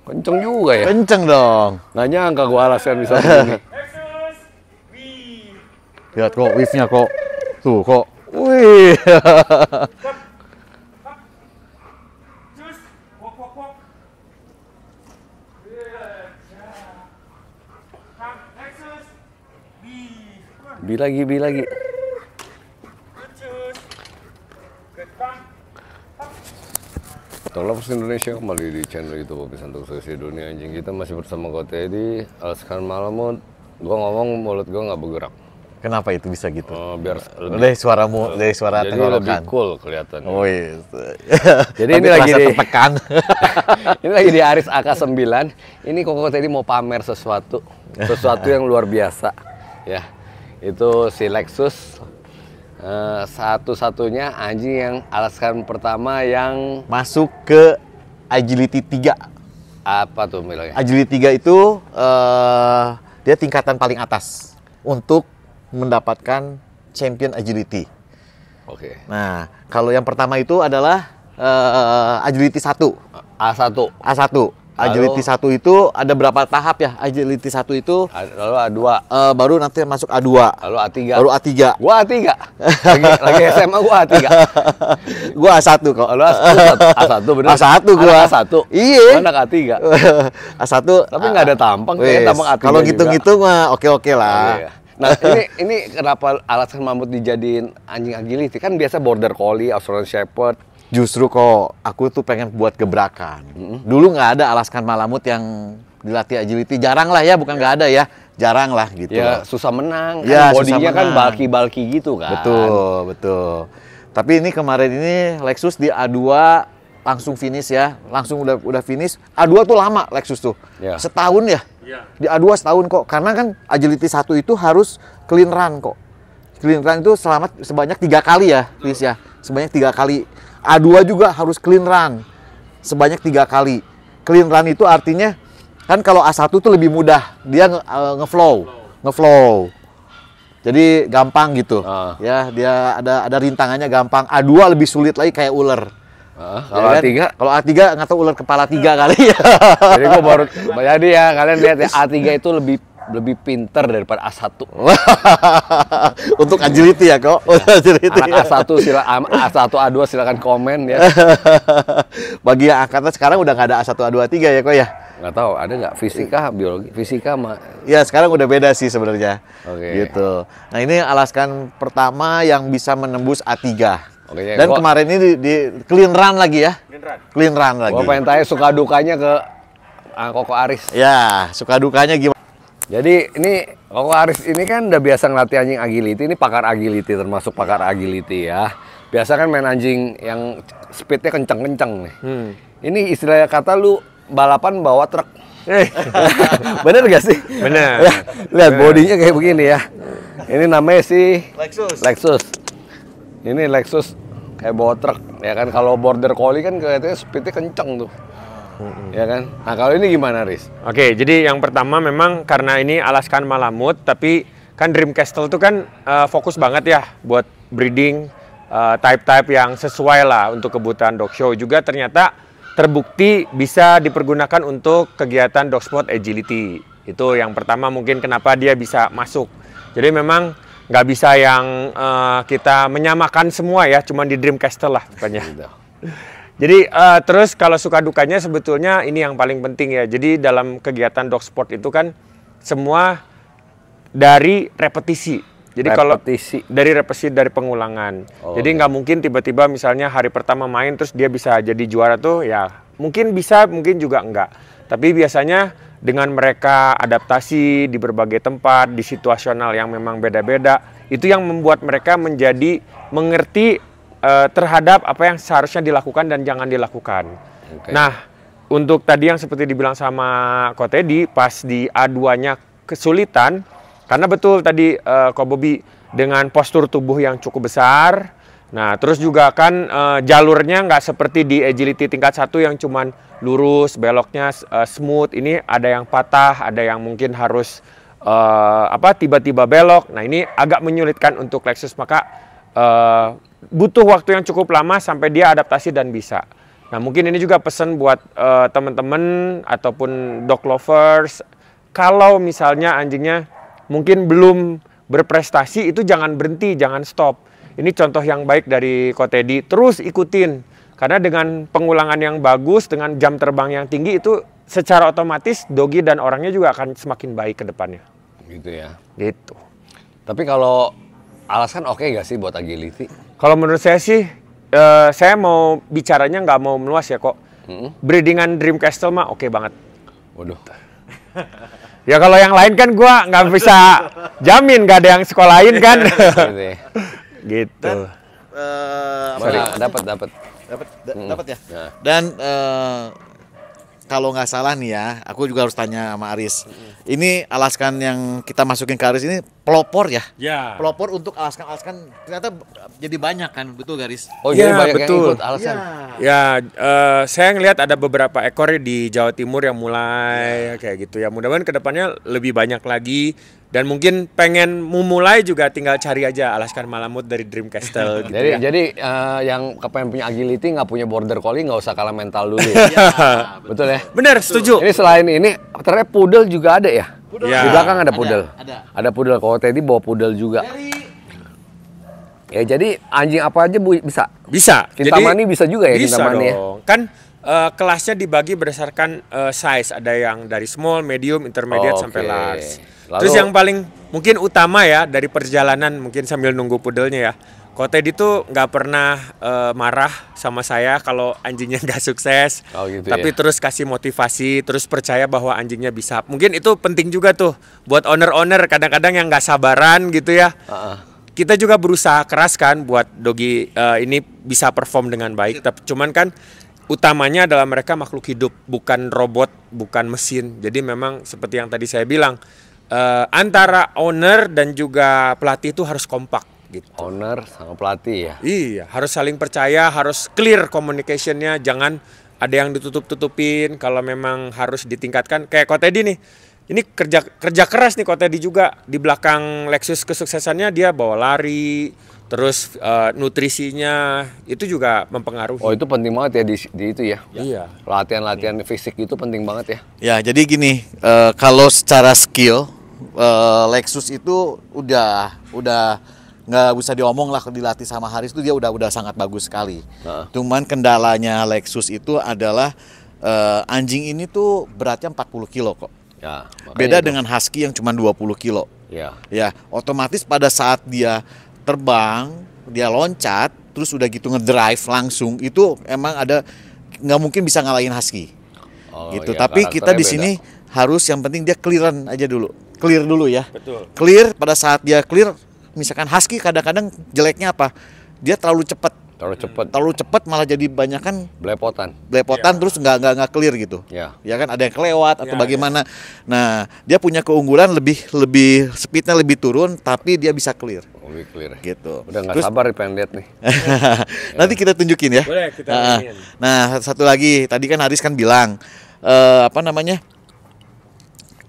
Kenceng juga ya. Kenceng dong. Nggak nyangka gua Alaskan bisa begini. Lihat kok wave-nya kok. Tuh kok. Wih. Bi lagi. Tolong Indonesia kembali di channel YouTube Kopi Santuk Sesi Dunia Anjing. Kita masih bersama Kote di Alaskan Malamut. Gua ngomong mulut gua nggak bergerak. Kenapa itu bisa gitu? Biar Dari suaramu, dari suara jadi tenggorokan. lebih cool kelihatan. Oh iya. Jadi Tapi ini lagi terasa di tertekan. ini lagi di Aris AK9. Ini Koko tadi mau pamer sesuatu yang luar biasa. Ya, itu si Lexus satu-satunya anjing yang Alaskan pertama yang Masuk ke Agility 3. apa tuh bilangnya? Agility 3 itu dia tingkatan paling atas untuk mendapatkan champion agility. Oke. Nah, kalau yang pertama itu adalah agility 1. A1. A1. Agility 1 itu ada berapa tahap ya? Agility 1 itu Lalu A2. baru nanti masuk A2. Lalu A3. Baru A3. Gua A3. Lagi SMA gua A3. Gua A1 kok. Lalu A1 bener. A1 gua. Anak A1. Iya. Anak A3. A1. Tapi nggak ada tampang, kayaknya tampang A3 Kalau juga. ngitung-ngitung mah oke-oke lah. Oke, ya. Nah, ini kenapa Alaskan Malamut dijadiin anjing agility? Kan biasa Border Collie, Australian Shepherd. Justru kok aku tuh pengen buat gebrakan. Dulu nggak ada Alaskan Malamut yang dilatih agility. Jarang lah ya, bukan nggak ada ya. Jarang lah gitu. Ya, susah menang. Ya, Kan bodinya susah kan menang. bulky gitu kan. Betul. Tapi ini kemarin ini Lexus di A2 langsung finish ya. Langsung udah finish. A2 tuh lama Lexus tuh. Ya. Setahun ya. Di A2 setahun kok. Karena kan agility 1 itu harus clean run kok. Clean run itu sebanyak 3 kali ya, Chris ya. Sebanyak 3 kali. A2 juga harus clean run sebanyak 3 kali. Clean run itu artinya kan kalau A1 tuh lebih mudah, dia ngeflow. Jadi gampang gitu. Ya, dia ada rintangannya gampang. A2 lebih sulit lagi kayak ular. Kalau Ya kan? A3? Kalau A3 nggak tahu ular kepala 3 kali ya. Jadi gua baru jadi ya kalian lihat ya A3 itu lebih pinter daripada A1. Untuk agility ya kok. Agility. Anak A1 A1 A2 silakan komen ya. Bagi yang angkatan sekarang udah nggak ada A1 A2 A3 ya kok ya. Nggak tahu ada nggak fisika, biologi, fisika mah. Ya sekarang udah beda sih sebenarnya. Oke. Gitu. Nah ini Alaskan pertama yang bisa menembus A3. Oke, ya, Dan kemarin ini di clean run lagi ya. Clean run lagi. Gua pengen tanya suka dukanya ke Koko Aris. Ya, suka dukanya gimana? Jadi ini Koko Aris ini kan udah biasa ngelatih anjing agility, ini pakar agility, termasuk pakar agility ya. Biasa kan main anjing yang speednya kenceng-kenceng nih. Ini istilahnya kata lu balapan bawa truk. Bener gak sih? Bener. Ya, lihat bodinya kayak begini ya. Ini namanya si Lexus. Ini Lexus kayak bawa truk ya kan. Kalau Border Collie kan kelihatannya speednya kenceng tuh. Ya kan? Nah kalau ini gimana, Riz? Oke, jadi yang pertama memang karena ini Alaskan Malamut, tapi kan Dreamcastle itu kan fokus banget ya buat breeding type-type yang sesuai lah untuk kebutuhan dog show. Juga ternyata terbukti bisa dipergunakan untuk kegiatan dog sport agility. Itu yang pertama mungkin kenapa dia bisa masuk. Jadi memang nggak bisa yang kita menyamakan semua ya, cuman di Dreamcastle lah pokoknya. Jadi terus kalau suka dukanya sebetulnya ini yang paling penting ya. Jadi dalam kegiatan dog sport itu kan semua dari repetisi. Jadi kalau dari repetisi dari pengulangan. Jadi nggak mungkin tiba-tiba misalnya hari pertama main terus dia bisa jadi juara tuh ya. Mungkin bisa, mungkin juga enggak. Tapi biasanya dengan mereka adaptasi di berbagai tempat, di situasional yang memang beda-beda, itu yang membuat mereka menjadi mengerti terhadap apa yang seharusnya dilakukan dan jangan dilakukan. Nah, untuk tadi yang seperti dibilang sama Ko Teddy, pas di A2-nya kesulitan, karena betul tadi Ko Bobby dengan postur tubuh yang cukup besar. Nah, terus juga kan jalurnya nggak seperti di agility tingkat 1 yang cuman lurus, beloknya smooth. Ini ada yang patah, ada yang mungkin harus tiba-tiba belok. Nah, ini agak menyulitkan untuk Lexus, maka butuh waktu yang cukup lama sampai dia adaptasi dan bisa. Nah, mungkin ini juga pesan buat teman-teman ataupun dog lovers, kalau misalnya anjingnya mungkin belum berprestasi, itu jangan berhenti, jangan stop. Ini contoh yang baik dari Ko Teddy, terus ikutin. Karena dengan pengulangan yang bagus, dengan jam terbang yang tinggi, itu secara otomatis doggy dan orangnya juga akan semakin baik ke depannya. Gitu ya. Gitu. Tapi kalau Alaskan oke gak sih buat agility? Kalau menurut saya sih, saya mau bicaranya nggak mau meluas ya kok. Breedingan Dreamcastle mah oke banget. Waduh. Ya kalau yang lain kan gua nggak bisa jamin, nggak ada yang sekolahin kan. Gitu ya. Gitu. Dapat. Dapat ya. Ya. Dan kalau nggak salah nih ya, aku juga harus tanya sama Aris. Ini Alaskan yang kita masukin ke Aris ini pelopor ya? Ya. Pelopor untuk Alaskan ternyata jadi banyak kan, betul Garis? Oh Ya, jadi banyak betul. yang ikut Alaskan. Ya, saya ngelihat ada beberapa ekor di Jawa Timur yang mulai kayak gitu ya. Mudah-mudahan kedepannya lebih banyak lagi. Dan mungkin pengen memulai juga tinggal cari aja Alaskan Malamut dari Dreamcastle gitu ya. Jadi yang kepengen punya agility nggak punya border collie nggak usah kalah mental dulu ya. Betul ya. Bener, setuju. Ini selain ini ternyata poodle juga ada ya. Ya. Di belakang ada poodle. Ada. Poodle. Kalau Teddy bawa poodle juga. Ya jadi anjing apa aja bisa. Bisa. Kintamani bisa juga ya bisa Kintamani ya. dong. Kan kelasnya dibagi berdasarkan size. Ada yang dari small, medium, intermediate sampai Oke. large. Lalu- Terus yang paling mungkin utama ya dari perjalanan mungkin sambil nunggu pudelnya ya. Ko Teddy tuh nggak pernah marah sama saya kalau anjingnya nggak sukses. Oh, gitu Tapi ya. terus kasih motivasi, terus percaya bahwa anjingnya bisa. Mungkin itu penting juga tuh buat owner-owner kadang-kadang yang nggak sabaran gitu ya. Kita juga berusaha keras kan buat doggy ini bisa perform dengan baik. Tapi cuman kan utamanya adalah mereka makhluk hidup, bukan robot, bukan mesin. Jadi memang seperti yang tadi saya bilang, antara owner dan juga pelatih itu harus kompak gitu. Owner sama pelatih ya. Iya, harus saling percaya, harus clear communication-nya, jangan ada yang ditutup-tutupin. Kalau memang harus ditingkatkan, kayak Ko Teddy nih, ini kerja keras nih Ko Teddy juga. Di belakang Lexus kesuksesannya dia bawa lari, terus nutrisinya itu juga mempengaruhi. Oh itu penting banget ya di itu ya. Iya. Latihan fisik itu penting banget ya. Ya, jadi gini, kalau secara skill Lexus itu udah nggak bisa diomong lah, dilatih sama Haris itu dia udah sangat bagus sekali. Cuman kendalanya Lexus itu adalah anjing ini tuh beratnya 40 kilo kok. Ya. makanya Beda itu. dengan husky yang cuma 20 kilo. Ya. Ya, otomatis pada saat dia terbang, dia loncat, terus udah gitu ngedrive langsung, itu emang nggak mungkin bisa ngalahin husky. Oh, Gitu. ya, Tapi kita di karakternya sini harus yang penting dia clearan aja dulu. Clear dulu ya. Betul. Clear, pada saat dia clear, misalkan husky kadang-kadang jeleknya apa? Dia terlalu cepat. Terlalu cepat malah jadi banyak kan belepotan. terus nggak clear gitu. Ya. Ya kan ada yang kelewat atau Ya, bagaimana. Nah, dia punya keunggulan lebih speednya lebih turun tapi dia bisa clear Lebih clear. gitu. Udah nggak Terus- sabar pengen lihat nih. Nanti kita tunjukin ya. Boleh, kita Nah, mainin. nah, satu lagi tadi kan Haris kan bilang apa namanya?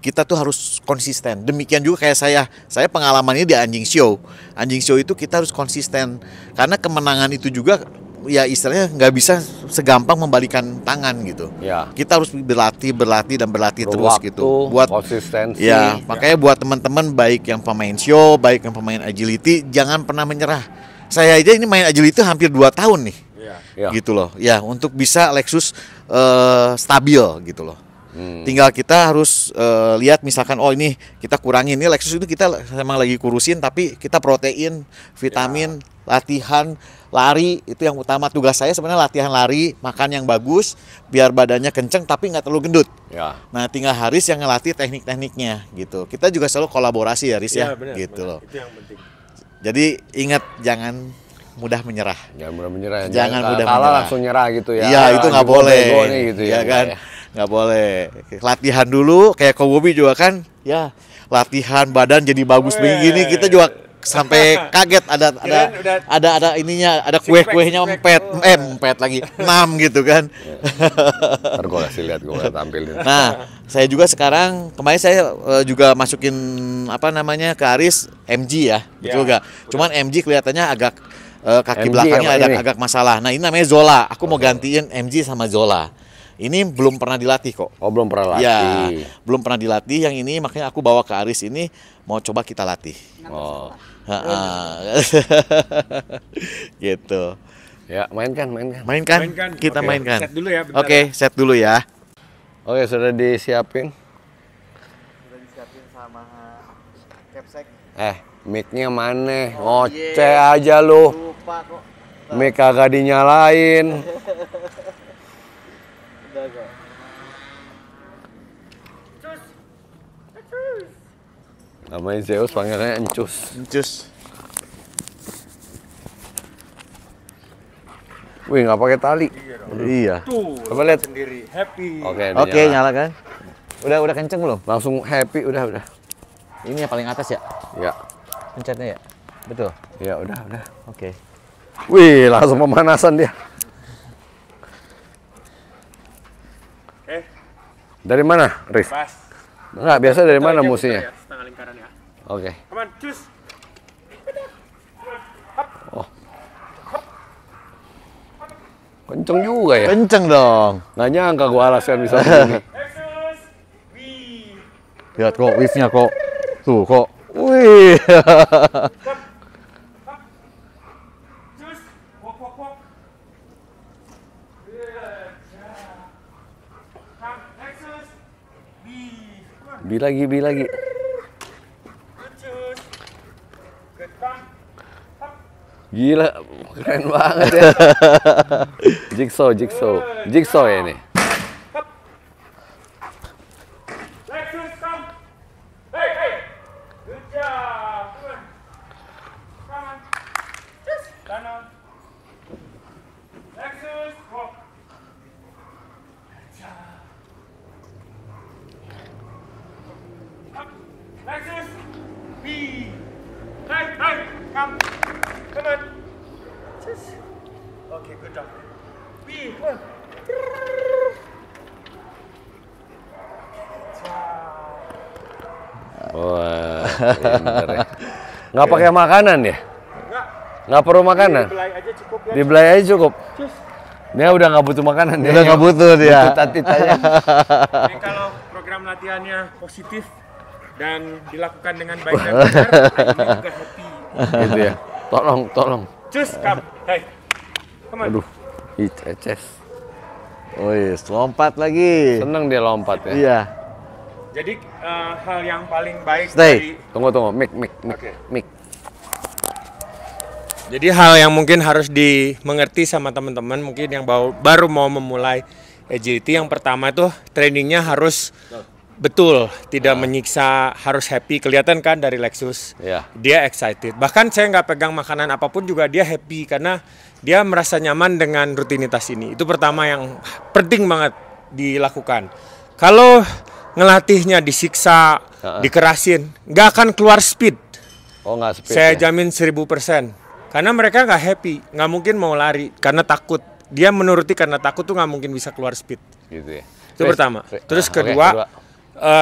Kita tuh harus konsisten. Demikian juga kayak saya pengalamannya di anjing show. Anjing show itu kita harus konsisten karena kemenangan itu juga ya istilahnya nggak bisa segampang membalikan tangan gitu. Ya. Kita harus berlatih Perlu terus waktu, gitu. Buat konsistensi. ya, makanya buat teman-teman baik yang pemain show, baik yang pemain agility, jangan pernah menyerah. Saya aja ini main agility hampir 2 tahun nih. Ya. Gitu loh. Ya, untuk bisa Lexus stabil gitu loh. Tinggal kita harus lihat misalkan oh ini kita kurangin, ini Lexus itu kita memang lagi kurusin tapi kita protein, vitamin, latihan, lari itu yang utama. Tugas saya sebenarnya latihan lari, makan yang bagus biar badannya kenceng tapi nggak terlalu gendut. Ya. Nah, tinggal Haris yang ngelatih teknik-tekniknya gitu. Kita juga selalu kolaborasi ya, Haris ya, benar, gitu benar. loh. Itu yang penting. Jadi ingat jangan mudah menyerah. Jangan mudah menyerah. Jangan mudah kalah menyerah. langsung nyerah gitu ya. Iya, itu nggak Gua boleh. bego nih, gitu ya ya. kan? Ya. Nggak boleh. Latihan dulu kayak Kobobi juga kan. Ya, latihan badan jadi bagus begini kita juga sampai kaget ada ininya, ada kue-kuenya empet lagi 6 gitu kan. Ntar gue kasih lihat, gue tampilin. Nah, saya juga sekarang kemarin saya juga masukin apa namanya ke Aris MG ya, betul Ya, gak? Cuman MG kelihatannya kaki MG belakangnya apa ada ini? agak masalah. Nah, ini namanya Zola. Aku mau gantiin MG sama Zola. Ini belum pernah dilatih kok. Oh, belum pernah latih. Ya, belum pernah dilatih. Yang ini makanya aku bawa ke Aris ini mau coba kita latih. Oh. Gitu. Ya, mainkan. Mainkan. Kita Oke. mainkan. Set dulu ya, bentar Oke, set dulu ya. Oke, sudah disiapin. Sudah disiapin sama capsek. Mic-nya mana? Ngoceh aja lu. Lupa kok. Mic kagak dinyalain. Udah kok. Namanya Zeus, panggilnya Encus. Cus. Wih, nggak pakai tali. Iya. Tuh, Coba lihat. sendiri happy. Oke, Oke, nyala. nyala kan? Udah kenceng belum? Langsung happy, udah. Ini yang paling atas ya? Ya, Pencetnya ya? Betul. ya udah. Oke. Wih, langsung pemanasan dia. Dari mana, Riz? Pas. Enggak, biasa dari mana Putar aja, musinya? putar ya, setengah lingkaran ya. Oke. Come on, cus. Kenceng juga ya. Kenceng dong. Nggak nyangka gua alaskan bisa begini. Nexus. Wih. Lihat kok wave-nya kok. Tuh kok. Wih. Cus. Walk. Come, Nexus. Wih. Come on, Bi lagi. cus. Good, come. Gila, keren banget ya. Jigsaw ya ini. Nexus, come. Hey. Good job. Come on. Cus. Kanan. Nexus, walk. Nexus. Wee. Hey. Come. Come on. Just. Okay, good job. Wee. Come on. Wah, pinter ya. Nggak pakai makanan ya? Enggak. Nggak perlu makanan? Belai aja cukup ya. Di belai aja cukup. Cus. Dia udah nggak butuh makanan. Udah nggak butuh dia. Butuh tatit aja. Jadi kalau program latihannya positif dan dilakukan dengan baik dan benar, ini juga happy. Gitu ya. Tolong. Cus, come. Hey. Come on. Aduh, eces. Wih, lompat lagi. Seneng dia lompat ya. Iya. Jadi hal yang paling baik Stay. Tunggu, mic. Oke. Mic. Jadi hal yang mungkin harus dimengerti sama teman-teman mungkin yang baru mau memulai agility, yang pertama tuh trainingnya harus betul, tidak menyiksa, harus happy. Kelihatan kan dari Lexus, Iya. dia excited. Bahkan saya nggak pegang makanan apapun juga dia happy karena dia merasa nyaman dengan rutinitas ini. Itu pertama yang penting banget dilakukan. Kalau ngelatihnya disiksa, dikerasin, nggak akan keluar speed. Oh, nggak speed Saya ya? jamin 1000%. Karena mereka nggak happy, nggak mungkin mau lari karena takut. Dia menuruti karena takut tuh nggak mungkin bisa keluar speed. Gitu ya. Itu pertama. Terus oke, kedua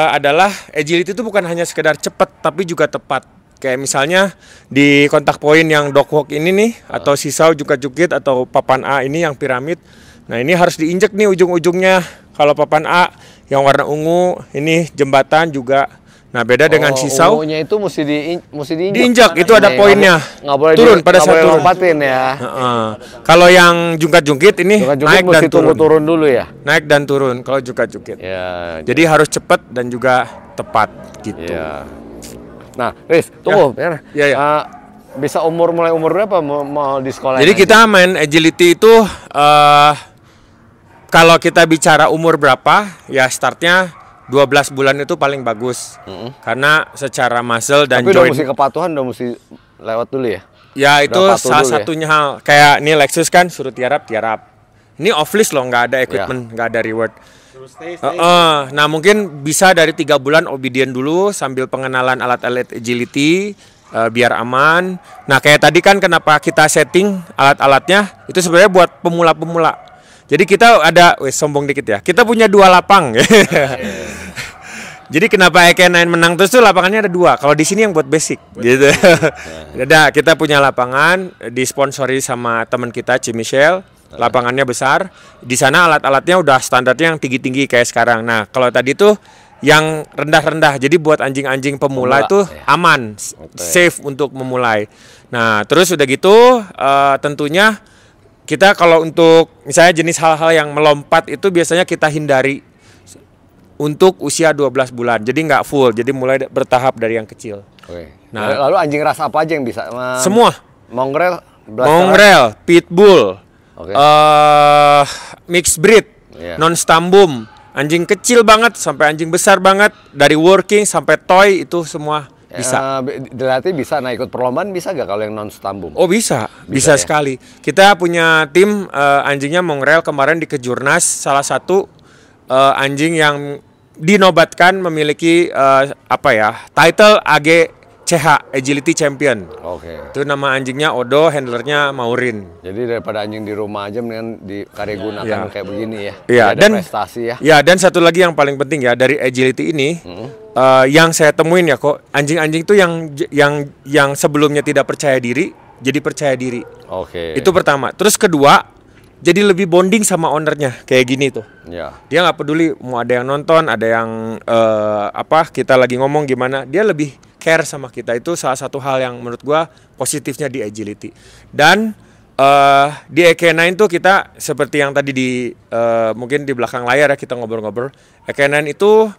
adalah agility itu bukan hanya sekedar cepat tapi juga tepat. Kayak misalnya di kontak poin yang dog walk ini nih, atau sisau juga jukit, atau papan A ini yang piramid. Nah ini harus diinjek nih ujung-ujungnya. Kalau papan A yang warna ungu, ini jembatan juga. Nah beda dengan sisau. Ungunya itu mesti diinjak. Diinjak, itu ada poinnya. Nggak boleh turun pada nggak saat boleh turun. lompatin ya. Kalau yang jungkat-jungkit ini Jungkat-jungkit naik dan mesti tunggu turun. turun dulu ya. Naik dan turun kalau jungkat-jungkit. Ya. Jadi harus cepat dan juga tepat gitu. Ya. Nah, Riz, tunggu. Ya. Bisa mulai umur berapa mau di sekolah? Jadi kita main agility itu kalau kita bicara umur berapa, ya startnya 12 bulan itu paling bagus. Karena secara muscle dan Tapi udah joint. mesti kepatuhan, udah mesti lewat dulu ya. Ya itu Udah patuh salah dulu ya? satunya hal. Kayak ini Lexus kan suruh tiarap. Ini off list loh, nggak ada equipment, nggak ada reward. Nah mungkin bisa dari 3 bulan obedient dulu sambil pengenalan alat-alat agility biar aman. Nah kayak tadi kan kenapa kita setting alat-alatnya itu sebenarnya buat pemula-pemula. Jadi kita ada, sombong dikit ya, kita punya 2 lapang. Jadi kenapa EK9 menang terus tuh lapangannya ada 2. Kalau di sini yang buat basic gitu. Ada kita punya lapangan disponsori sama teman kita Michelle. Lapangannya besar. Di sana alat-alatnya udah standarnya yang tinggi-tinggi kayak sekarang. Nah, kalau tadi tuh yang rendah-rendah. Jadi buat anjing-anjing pemula itu aman, safe untuk memulai. Nah, terus udah gitu tentunya kita kalau untuk misalnya jenis hal-hal yang melompat itu biasanya kita hindari untuk usia 12 bulan. Jadi nggak full, jadi mulai bertahap dari yang kecil. Oke. Nah, lalu anjing ras apa aja yang bisa? Semua. Mongrel, Mongrel, pitbull, Oke. mixed breed, non-stambum, anjing kecil banget sampai anjing besar banget, dari working sampai toy itu semua bisa. Berarti bisa, nah ikut perlombaan bisa gak kalau yang non-stambum? Oh bisa ya? Sekali. Kita punya tim anjingnya Mongrel kemarin di Kejurnas, salah satu anjing yang dinobatkan memiliki title AGCH Agility Champion. Oke. Itu nama anjingnya Odo, handlernya Maurin. Jadi daripada anjing di rumah aja mendingan digunakan kayak begini ya. Iya, dan prestasi ya. Ya, dan satu lagi yang paling penting ya dari agility ini yang saya temuin ya kok anjing-anjing itu yang sebelumnya tidak percaya diri jadi percaya diri. Oke. Itu pertama. Terus kedua jadi lebih bonding sama ownernya kayak gini tuh. Ya. Dia nggak peduli mau ada yang nonton, ada yang kita lagi ngomong gimana, dia lebih care sama kita. Itu salah satu hal yang menurut gua positifnya di agility. Dan di EK9 tuh kita seperti yang tadi mungkin di belakang layar ya kita ngobrol-ngobrol. EK9 itu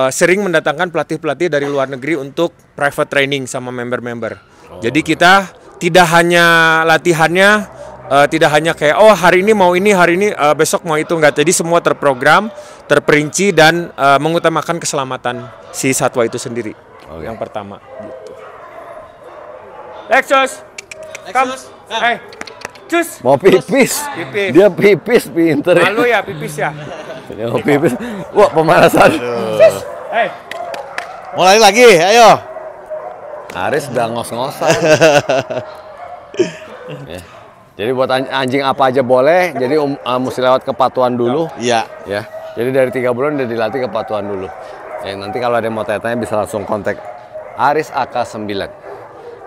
sering mendatangkan pelatih-pelatih dari luar negeri untuk private training sama member-member. Jadi kita tidak hanya latihannya tidak hanya kayak hari ini mau ini, hari ini besok mau itu, enggak. Jadi semua terprogram, terperinci dan mengutamakan keselamatan si satwa itu sendiri. Yang pertama gitu. Lexus. Come. Hey. Cus. Mau pipis. Dia pipis pinter. Malu ya pipis ya. Dia mau pipis. Wah, pemanasan. Hey. Mulai lagi, ayo. Aris udah ngos-ngosan. Ya. Jadi buat anjing apa aja boleh, jadi mesti lewat kepatuhan dulu. Iya. Ya. Jadi dari 3 bulan udah dilatih kepatuhan dulu. Ya, nanti kalau ada yang mau tanya-tanya bisa langsung kontak Aris AK9.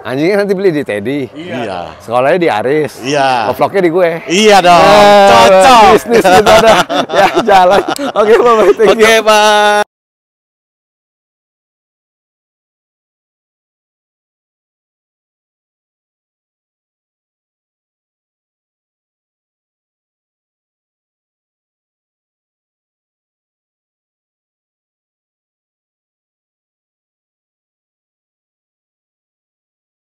Anjingnya nanti beli di Teddy. Iya. Sekolahnya di Aris. Iya. Vlognya di gue. Iya dong. Cocok. Bisnis gitu ada. Ya, jalan. Oke, bye-bye. Thank you. Oke, Pak.